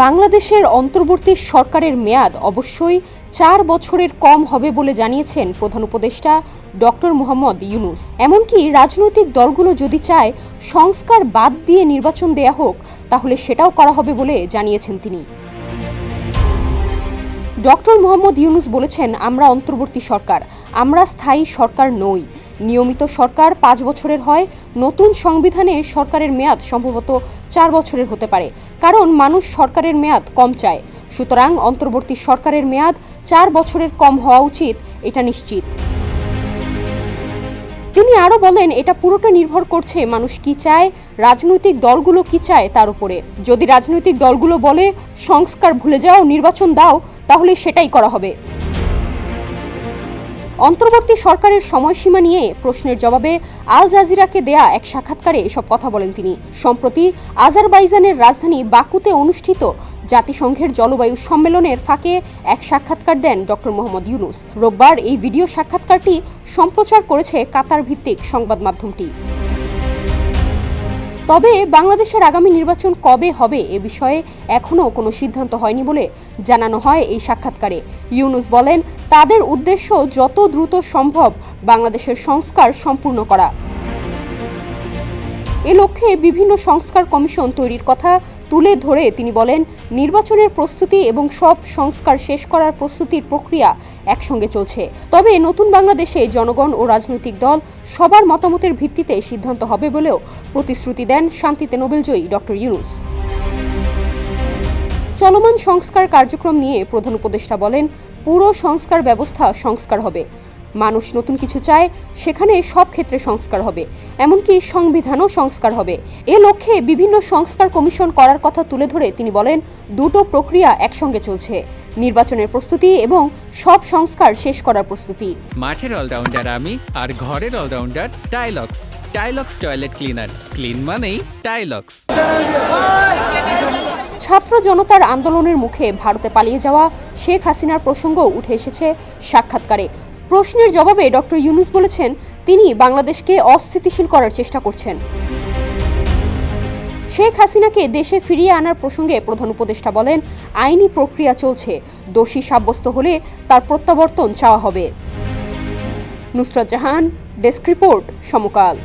বাংলাদেশের অন্তর্বর্তী সরকারের মেয়াদ অবশ্যই 4 বছরের কম হবে বলে জানিয়েছেন প্রধান উপদেষ্টা ডক্টর মোহাম্মদ ইউনূস। এমনকি রাজনৈতিক দলগুলো যদি চায় সংস্কার বাদ দিয়ে নির্বাচন দেয়া হোক, তাহলে সেটাও করা হবে বলে জানিয়েছেন তিনি। ডক্টর মোহাম্মদ ইউনূস বলেছেন, আমরা অন্তর্বর্তী সরকার, আমরা স্থায়ী সরকার নই। নিয়মিত সরকার 5 বছরের হয়, নতুন সংবিধানে সরকারের মেয়াদ সম্ভবত 4 বছরের হতে পারে, কারণ মানুষ সরকারের মেয়াদ কম চায়। সুতরাং অন্তর্বর্তী সরকারের মেয়াদ 4 বছরের কম হওয়া উচিত, এটা নিশ্চিত। তিনি আরও বলেন, এটা পুরোটা নির্ভর করছে মানুষ কি চায়, রাজনৈতিক দলগুলো কি চায় তার উপরে। যদি রাজনৈতিক দলগুলো বলে সংস্কার ভুলে যাও, নির্বাচন দাও, তাহলে সেটাই করা হবে। অন্তর্বর্তী সরকারের সময়সীমা নিয়ে প্রশ্নের জবাবে আল জাজিরাকে দেয়া এক সাক্ষাৎকারে এসব কথা বলেন তিনি। সম্প্রতি আজারবাইজানের রাজধানী বাকুতে অনুষ্ঠিত জাতিসংঘের জলবায়ু সম্মেলনের ফাঁকে এক সাক্ষাৎকার দেন ডক্টর মোহাম্মদ ইউনূস। রোববার এই ভিডিও সাক্ষাৎকারটি সম্প্রচার করেছে কাতার ভিত্তিক সংবাদ মাধ্যমটি। তবে বাংলাদেশের আগামী নির্বাচন কবে হবে এ বিষয়ে এখনও কোনো সিদ্ধান্ত হয়নি বলে জানানো হয় এই সাক্ষাৎকারে। ইউনূস বলেন, তাদের উদ্দেশ্য যত দ্রুত সম্ভব বাংলাদেশের সংস্কার সম্পূর্ণ করা। এ লক্ষ্যে বিভিন্ন সংস্কার কমিশন তৈরির কথা তুলে ধরে তিনি বলেন, নির্বাচনের প্রস্তুতি এবং সব সংস্কার শেষ করার প্রস্তুতির প্রক্রিয়া একসঙ্গে চলছে। তবে নতুন বাংলাদেশে জনগণ ও রাজনৈতিক দল সবার মতামতের ভিত্তিতে সিদ্ধান্ত হবে বলেও প্রতিশ্রুতি দেন শান্তিতে নোবেলজয়ী ডক্টর ইউনূস। চলমান সংস্কার কার্যক্রম নিয়ে প্রধান উপদেষ্টা বলেন, পুরো সংস্কার ব্যবস্থা সংস্কার হবে। মানুষ নতুন কিছু চায়, সেখানে সব ক্ষেত্রে সংস্কার হবে, এমনকি সংবিধানও সংস্কার হবে। এ লক্ষ্যে বিভিন্ন সংস্কার কমিশন করার কথা তুলে ধরে তিনি বলেন, দুটো প্রক্রিয়া একসঙ্গে চলছে, নির্বাচনের প্রস্তুতি এবং সব সংস্কার শেষ করার প্রস্তুতি। মাঠের অলরাউন্ডার আমি, আর ঘরের allrounder Tylox. Tylox toilet cleaner, clean মানেই টাইলক্স। ছাত্র জনতার আন্দোলনের মুখে ভারতে পালিয়ে যাওয়া শেখ হাসিনার প্রসঙ্গও উঠে এসেছে সাক্ষাৎকারে। প্রশ্নের জবাবে ডক্টর ইউনূস বলেছেন, তিনি বাংলাদেশকে অস্থিতিশীল করার চেষ্টা করছেন। শেখ হাসিনাকে দেশে ফিরিয়ে আনার প্রসঙ্গে প্রধান উপদেষ্টা বলেন, আইনি প্রক্রিয়া চলছে, দোষী সাব্যস্ত হলে তার প্রত্যাবর্তন চাওয়া হবে। নুসরাত জাহান, ডেস্ক রিপোর্ট, সমকাল।